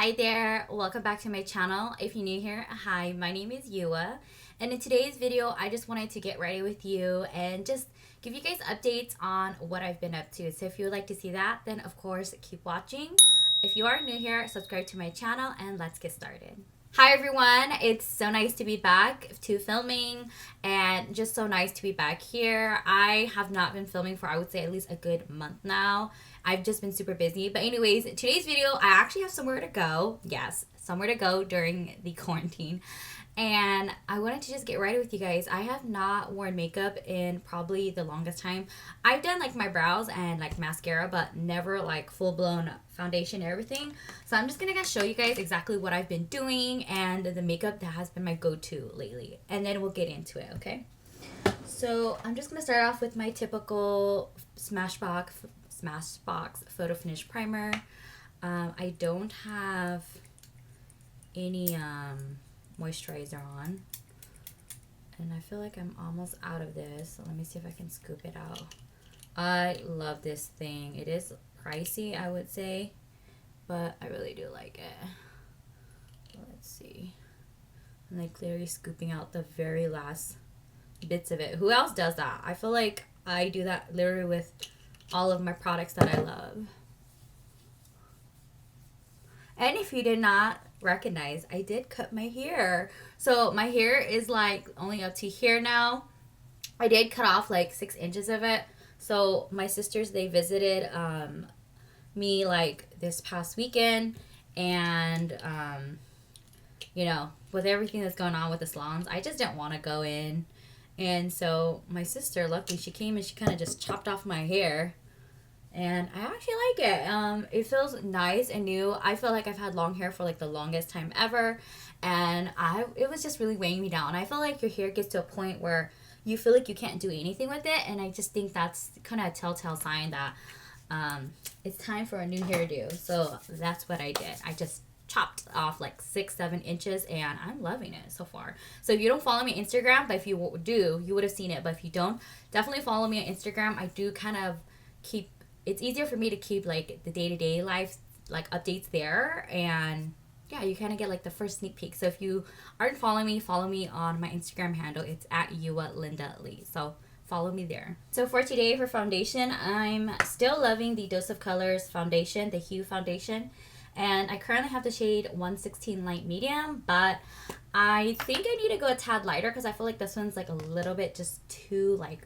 Hi there, welcome back to my channel. If you're new here, hi, my name is Yua, and in today's video I just wanted to get ready with you and just give you guys updates on what I've been up to. So if you would like to see that, then of course keep watching. If you are new here, subscribe to my channel and let's get started. Hi everyone, it's so nice to be back to filming and just so nice to be back here. I have not been filming for I would say at least a good month now. I've just been super busy. But anyways, today's video, I actually have somewhere to go. Yes, somewhere to go during the quarantine. And I wanted to just get ready with you guys. I have not worn makeup in probably the longest time. I've done like my brows and like mascara, but never like full-blown foundation and everything. So I'm just gonna show you guys exactly what I've been doing and the makeup that has been my go-to lately. And then we'll get into it, okay? So I'm just gonna start off with my typical Smashbox Photo Finish Primer. I don't have any moisturizer on, and I feel like I'm almost out of this, so let me see if I can scoop it out. I love this thing. It is pricey, I would say, but I really do like it. Let's see. I'm like clearly scooping out the very last bits of it. Who else does that? I feel like I do that literally with all of my products that I love. And if you did not recognize, I did cut my hair. So my hair is like only up to here now. I did cut off like 6 inches of it. So my sisters, they visited me like this past weekend, and you know, with everything that's going on with the salons, I just didn't want to go in. And so my sister, luckily, she came and she kind of just chopped off my hair. And I actually like it. It feels nice and new. I feel like I've had long hair for like the longest time ever. And it was just really weighing me down. I feel like your hair gets to a point where you feel like you can't do anything with it. And I just think that's kind of a telltale sign that it's time for a new hairdo. So that's what I did. I just chopped off like 6-7 inches and I'm loving it so far. So if you don't follow me on Instagram, but if you do, you would have seen it. But if you don't, definitely follow me on Instagram. I do kind of keep, it's easier for me to keep like the day-to-day life like updates there, and yeah, you kind of get like the first sneak peek. So if you aren't following me, follow me on my Instagram handle. It's at @YuaLindaLee. So follow me there. So for today, for foundation, I'm still loving the Dose of Colors foundation, the Hue foundation. And I currently have the shade 116 Light Medium, but I think I need to go a tad lighter because I feel like this one's like a little bit just too like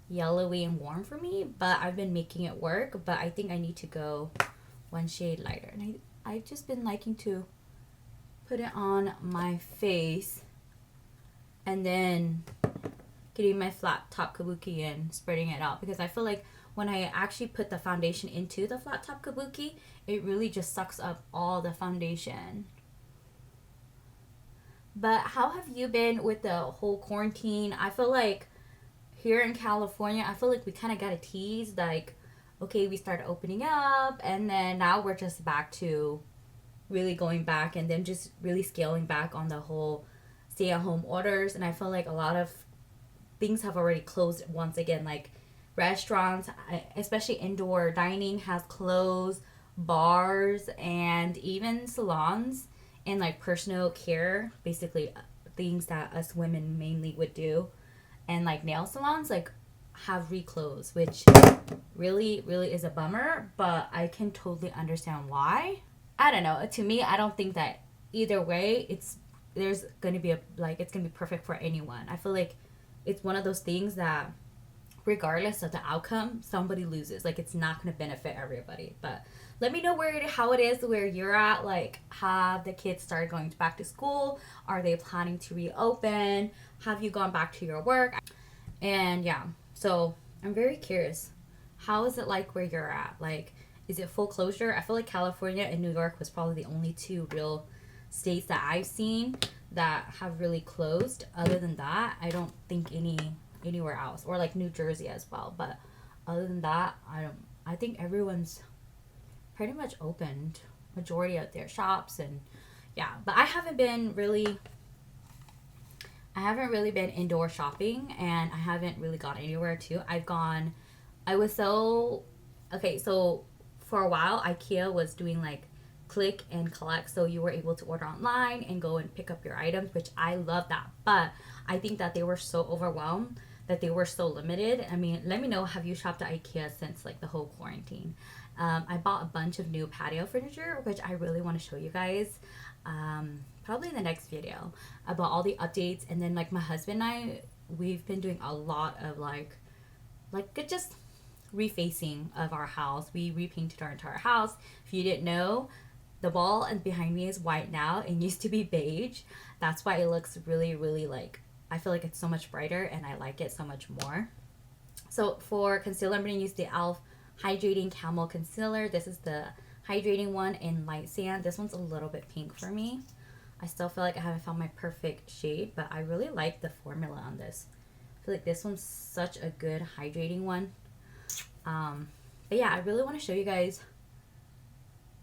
yellowy and warm for me. But I've been making it work, but I think I need to go one shade lighter. And I've just been liking to put it on my face and then getting my flat top kabuki and spreading it out, because I feel like when I actually put the foundation into the flat top kabuki, it really just sucks up all the foundation. But how have you been with the whole quarantine? I feel like here in California, I feel like we kind of got a tease, like, okay, we started opening up, and then now we're just back to really going back and then just really scaling back on the whole stay-at-home orders. And I feel like a lot of things have already closed once again, like restaurants, especially indoor dining, has closed, bars, and even salons and like personal care, basically things that us women mainly would do, and like nail salons like have reclosed, which really is a bummer, but I can totally understand why. I don't know, to me, I don't think that either way it's gonna be perfect for anyone. I feel like it's one of those things that regardless of the outcome, somebody loses. Like, it's not going to benefit everybody. But let me know how it is where you're at. Like, have the kids started going back to school? Are they planning to reopen? Have you gone back to your work? And yeah, so I'm very curious. How is it like where you're at? Like, is it full closure? I feel like California and New York was probably the only two real states that I've seen that have really closed. Other than that, I don't think anywhere else, or like New Jersey as well. But other than that, I think everyone's pretty much opened, majority of their shops. And yeah, but I haven't really been indoor shopping, and I haven't really gone anywhere too. So for a while IKEA was doing like click and collect, so you were able to order online and go and pick up your items, which I love that. But I think that they were so overwhelmed, that they were so limited. I mean, let me know, have you shopped at IKEA since like the whole quarantine? I bought a bunch of new patio furniture, which I really want to show you guys, probably in the next video, about all the updates. And then like my husband and I, we've been doing a lot of like just refacing of our house. We repainted our entire house. If you didn't know, the wall and behind me is white now. It used to be beige. That's why it looks really, really like, I feel like it's so much brighter and I like it so much more. So for concealer, I'm going to use the e.l.f. Hydrating Camo Concealer. This is the hydrating one in light sand. This one's a little bit pink for me. I still feel like I haven't found my perfect shade, but I really like the formula on this. I feel like this one's such a good hydrating one. But yeah, I really want to show you guys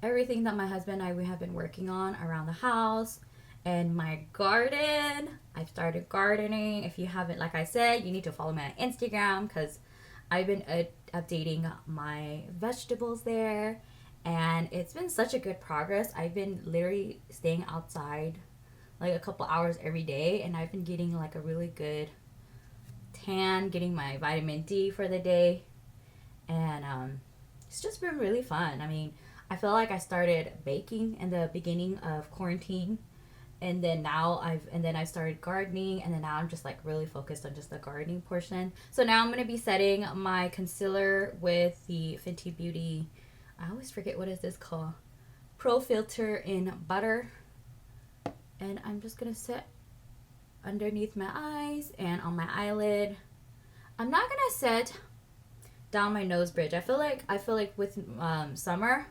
everything that my husband and I, we have been working on around the house and my garden. I've started gardening. If you haven't, like I said, you need to follow me on Instagram, because I've been updating my vegetables there, and it's been such a good progress. I've been literally staying outside like a couple hours every day, and I've been getting like a really good tan, getting my vitamin D for the day, and it's just been really fun. I mean, I feel like I started baking in the beginning of quarantine, and then I started gardening, and then now I'm just like really focused on just the gardening portion. So now I'm going to be setting my concealer with the Fenty Beauty, I always forget what is this called, Pro Filter in Butter. And I'm just going to set underneath my eyes and on my eyelid. I'm not going to set down my nose bridge. I feel like with summer,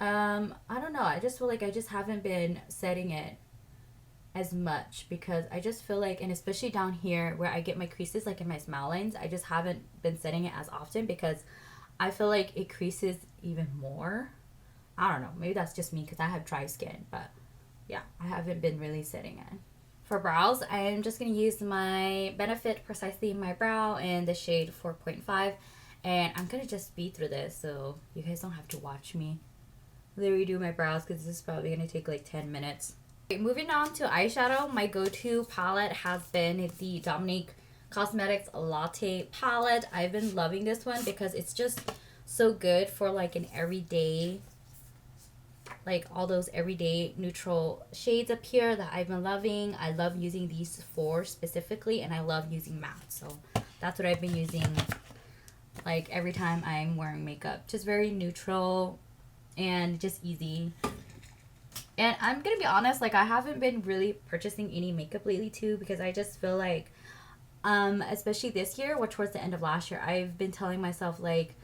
I don't know, I just feel like I just haven't been setting it as much, because I just feel like, and especially down here where I get my creases, like in my smile lines, I just haven't been setting it as often, because I feel like it creases even more. I don't know, maybe that's just me because I have dry skin, but yeah, I haven't been really setting it. For brows, I am just going to use my Benefit Precisely My Brow in the shade 4.5, and I'm going to just speed through this so you guys don't have to watch me literally do my brows, because this is probably going to take like 10 minutes. Okay, moving on to eyeshadow, my go-to palette has been the Dominique Cosmetics Latte palette. I've been loving this one because it's just so good for like an everyday, like all those everyday neutral shades up here that I've been loving. I love using these four specifically, and I love using matte, so that's what I've been using like every time I'm wearing makeup. Just very neutral and just easy. And I'm gonna be honest, like I haven't been really purchasing any makeup lately too, because I just feel like especially this year, or towards the end of last year, I've been telling myself like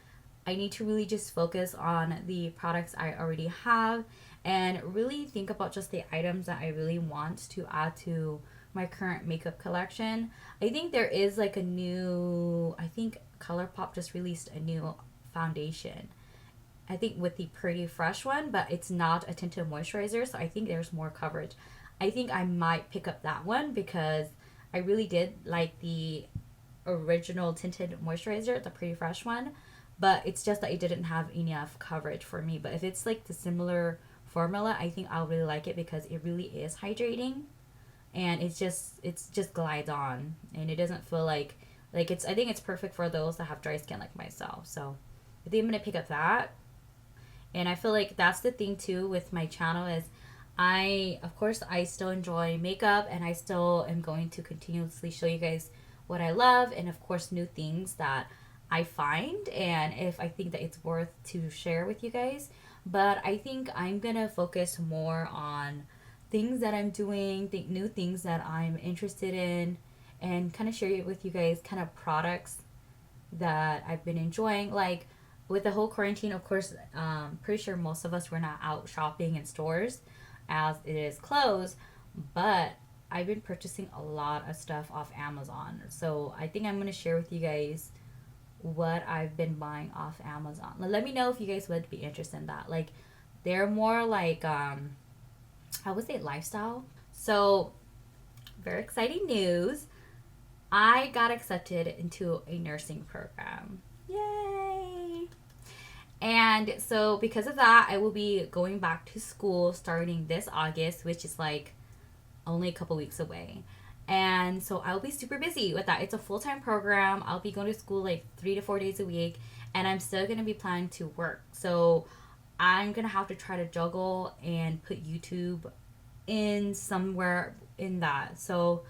I need to really just focus on the products I already have and really think about just the items that I really want to add to my current makeup collection. I think there is like a new, I think ColourPop just released a new foundation, I think with the Pretty Fresh one, but it's not a tinted moisturizer, so I think there's more coverage. I think I might pick up that one because I really did like the original tinted moisturizer, the Pretty Fresh one, but it's just that it didn't have enough coverage for me. But if it's like the similar formula, I think I'll really like it because it really is hydrating, and it's just glides on, and it doesn't feel like it's, I think it's perfect for those that have dry skin like myself. So I think I'm gonna pick up that. And I feel like that's the thing too with my channel is of course I still enjoy makeup, and I still am going to continuously show you guys what I love, and of course new things that I find, and if I think that it's worth to share with you guys. But I think I'm gonna focus more on things that I'm doing, new things that I'm interested in, and kind of share it with you guys, kind of products that I've been enjoying. Like with the whole quarantine, of course, pretty sure most of us were not out shopping in stores as it is closed, but I've been purchasing a lot of stuff off Amazon. So I think I'm going to share with you guys what I've been buying off Amazon. Let me know if you guys would be interested in that. Like they're more like, I would say lifestyle. So very exciting news. I got accepted into a nursing program. Yay! And And so because of that, I will be going back to school starting this August, which is like only a couple weeks away. And so I'll be super busy with that. It's a full-time program. I'll be going to school like 3 to 4 days a week, and I'm still going to be planning to work. So I'm going to have to try to juggle and put YouTube in somewhere in that. So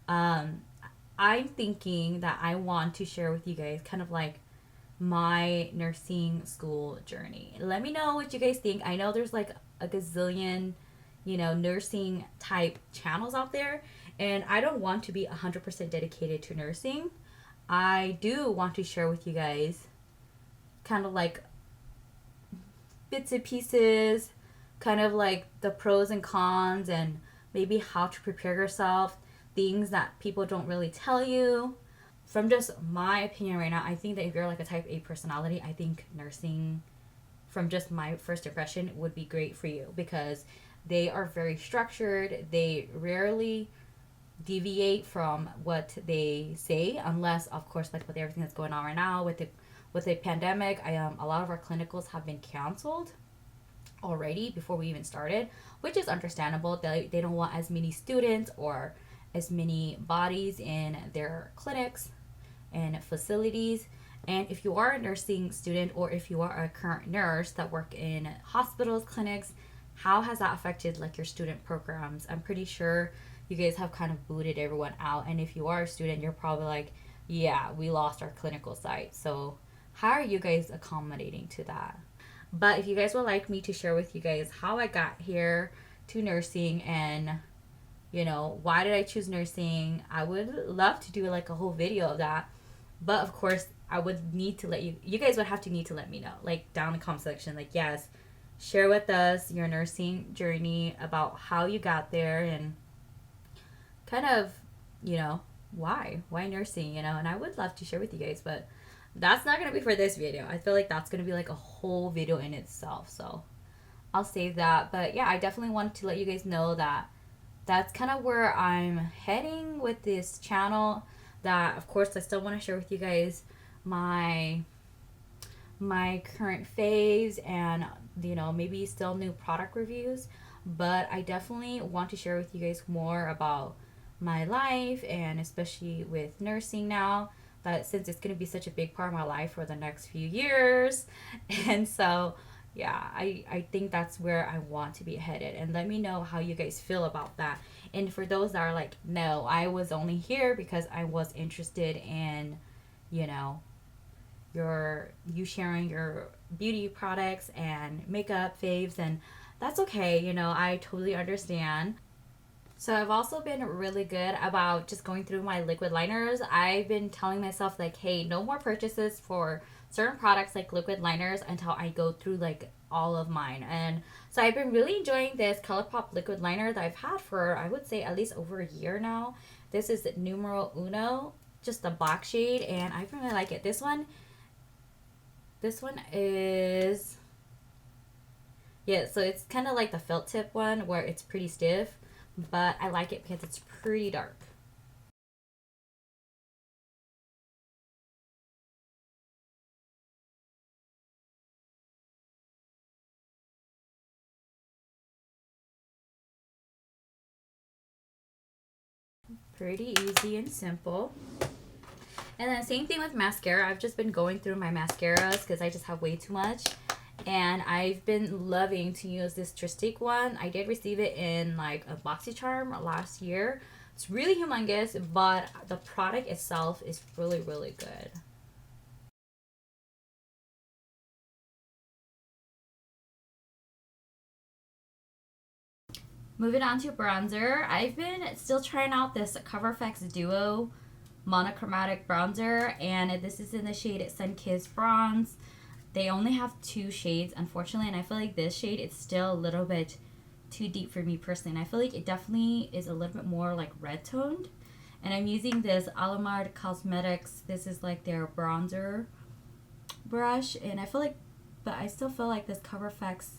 I'm thinking that I want to share with you guys kind of like my nursing school journey. Let me know what you guys think. I know there's like a gazillion, nursing type channels out there, and I don't want to be 100% dedicated to nursing. I do want to share with you guys kind of like bits and pieces, kind of like the pros and cons, and maybe how to prepare yourself, things that people don't really tell you. From just my opinion right now, I think that if you're like a type A personality, I think nursing, from just my first impression, would be great for you, because they are very structured. They rarely deviate from what they say, unless of course, like with everything that's going on right now with the pandemic, a lot of our clinicals have been canceled already before we even started, which is understandable. They don't want as many students or as many bodies in their clinics and facilities. And if you are a nursing student, or if you are a current nurse that work in hospitals, clinics, how has that affected like your student programs? I'm pretty sure you guys have kind of booted everyone out. And if you are a student, you're probably like, yeah, we lost our clinical site. So how are you guys accommodating to that? But if you guys would like me to share with you guys how I got here to nursing, and why did I choose nursing, I would love to do like a whole video of that. But of course, I would need to let you guys would have to need to let me know, like down in the comment section, like, yes, share with us your nursing journey, about how you got there, and kind of, why nursing, and I would love to share with you guys, but that's not going to be for this video. I feel like that's going to be like a whole video in itself, so I'll save that. But yeah, I definitely wanted to let you guys know that that's kind of where I'm heading with this channel. That of course I still want to share with you guys my current phase, and maybe still new product reviews, but I definitely want to share with you guys more about my life, and especially with nursing now, that since it's going to be such a big part of my life for the next few years. And so yeah, I think that's where I want to be headed, and let me know how you guys feel about that. And for those that are like, no, I was only here because I was interested in you sharing your beauty products and makeup faves, and that's okay, I totally understand. So I've also been really good about just going through my liquid liners. I've been telling myself like, hey, no more purchases for certain products like liquid liners until I go through like all of mine. And so I've been really enjoying this ColourPop liquid liner that I've had for, I would say, at least over a year now. This is Numero Uno, just the black shade, and I really like it. This one is, yeah, so it's kind of like the felt tip one where it's pretty stiff, but I like it because it's pretty dark. Pretty easy and simple. And then same thing with mascara. I've just been going through my mascaras because I just have way too much. And I've been loving to use this Tristic one. I did receive it in like a BoxyCharm last year. It's really humongous, but the product itself is really, really good. Moving on to bronzer. I've been still trying out this CoverFX Duo monochromatic bronzer, and this is in the shade Sun-Kissed Bronze. They only have 2 shades, unfortunately, and I feel like this shade is still a little bit too deep for me personally, and I feel like it definitely is a little bit more like red toned. And I'm using this Alamard Cosmetics. This is like their bronzer brush, and I feel like, but I still feel like this CoverFX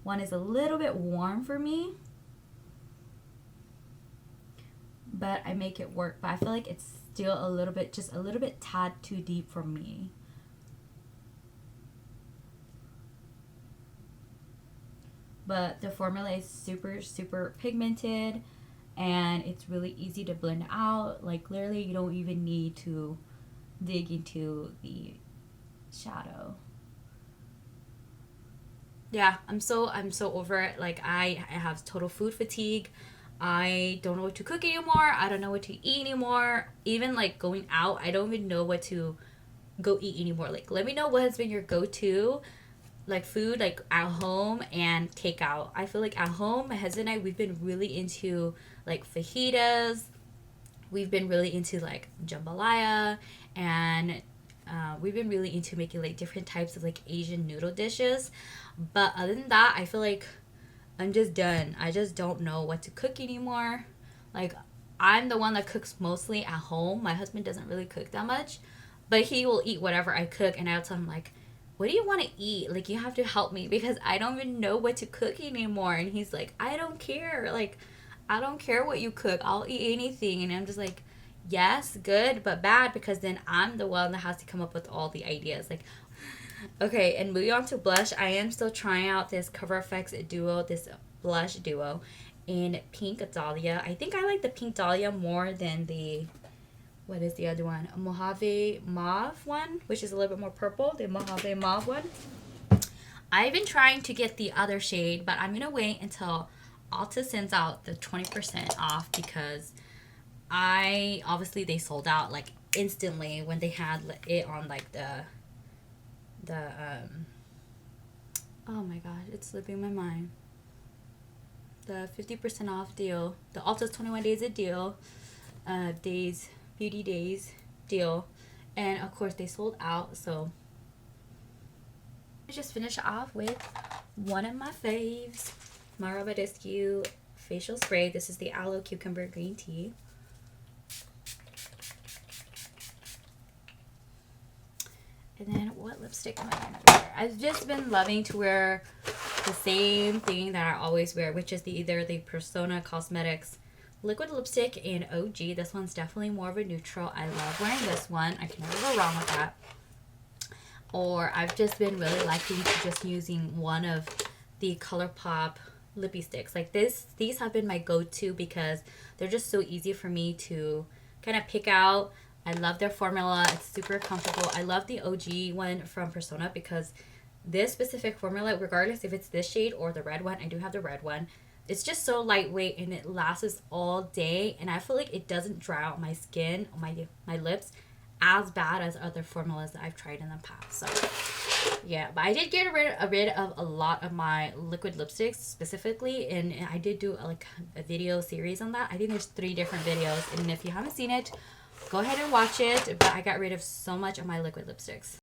one is a little bit warm for me, but I make it work. But I feel like it's still a little bit, just a little bit tad too deep for me. but the formula is super, super pigmented, and it's really easy to blend out. Like literally you don't even need to dig into the shadow. Yeah, I'm so over it. Like I have total food fatigue. I don't know what to cook anymore. I don't know what to eat anymore. Even like going out, I don't even know what to go eat anymore. Like let me know what has been your go-to like food, like at home and takeout. I feel like at home, my husband and I, we've been really into like fajitas. We've been really into like jambalaya, and we've been really into making like different types of like Asian noodle dishes. But other than that, I feel like I'm just done. I just don't know what to cook anymore. Like I'm the one that cooks mostly at home. My husband doesn't really cook that much, but he will eat whatever I cook, and I'll tell him like, what do you want to eat? Like you have to help me because I don't even know what to cook anymore. And he's like, I don't care. Like I don't care what you cook. I'll eat anything. And I'm just like, yes, good, but bad, because then I'm the one that has to come up with all the ideas. Like, okay, and moving on to blush, I am still trying out this Cover FX duo, this blush duo in Pink Dahlia. I think I like the Pink Dahlia more than the, what is the other one? A Mojave Mauve one, which is a little bit more purple, the Mojave Mauve one. I've been trying to get the other shade, but I'm going to wait until Ulta sends out the 20% off, because obviously they sold out like instantly when they had it on like the oh my god, it's slipping my mind. The 50% off deal, the Ulta's 21 days a deal, beauty days deal, and of course they sold out. So I just finish off with one of my faves, Mara Badescu facial spray. This is the Aloe Cucumber Green Tea. And then what lipstick am I going to wear? I've just been loving to wear the same thing that I always wear, which is either the Persona Cosmetics liquid lipstick in OG. This one's definitely more of a neutral. I love wearing this one. I can never go wrong with that. Or I've just been really liking to just using one of the ColourPop lippy sticks. Like these have been my go-to because they're just so easy for me to kind of pick out. I love their formula. It's super comfortable. I love the OG one from Persona because this specific formula, regardless if it's this shade or the red one, I do have the red one, it's just so lightweight and it lasts all day, and I feel like it doesn't dry out my skin or my lips as bad as other formulas that I've tried in the past. So yeah, but I did get rid of a lot of my liquid lipsticks specifically, and I did do a video series on that. I think there's 3 different videos, and if you haven't seen it, go ahead and watch it. But I got rid of so much of my liquid lipsticks.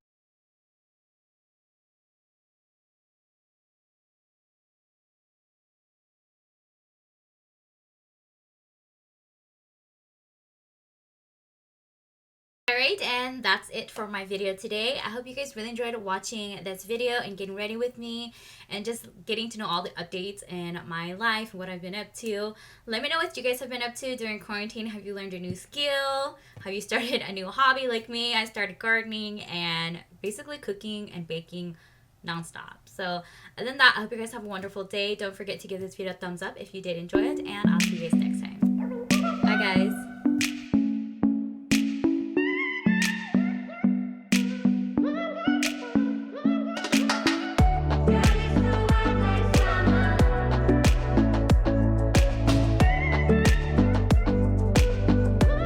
Alright, and that's it for my video today. I hope you guys really enjoyed watching this video and getting ready with me and just getting to know all the updates in my life and what I've been up to. Let me know what you guys have been up to during quarantine. Have you learned a new skill? Have you started a new hobby like me? I started gardening and basically cooking and baking nonstop. So other than that, I hope you guys have a wonderful day. Don't forget to give this video a thumbs up if you did enjoy it, and I'll see you guys next time. Bye guys.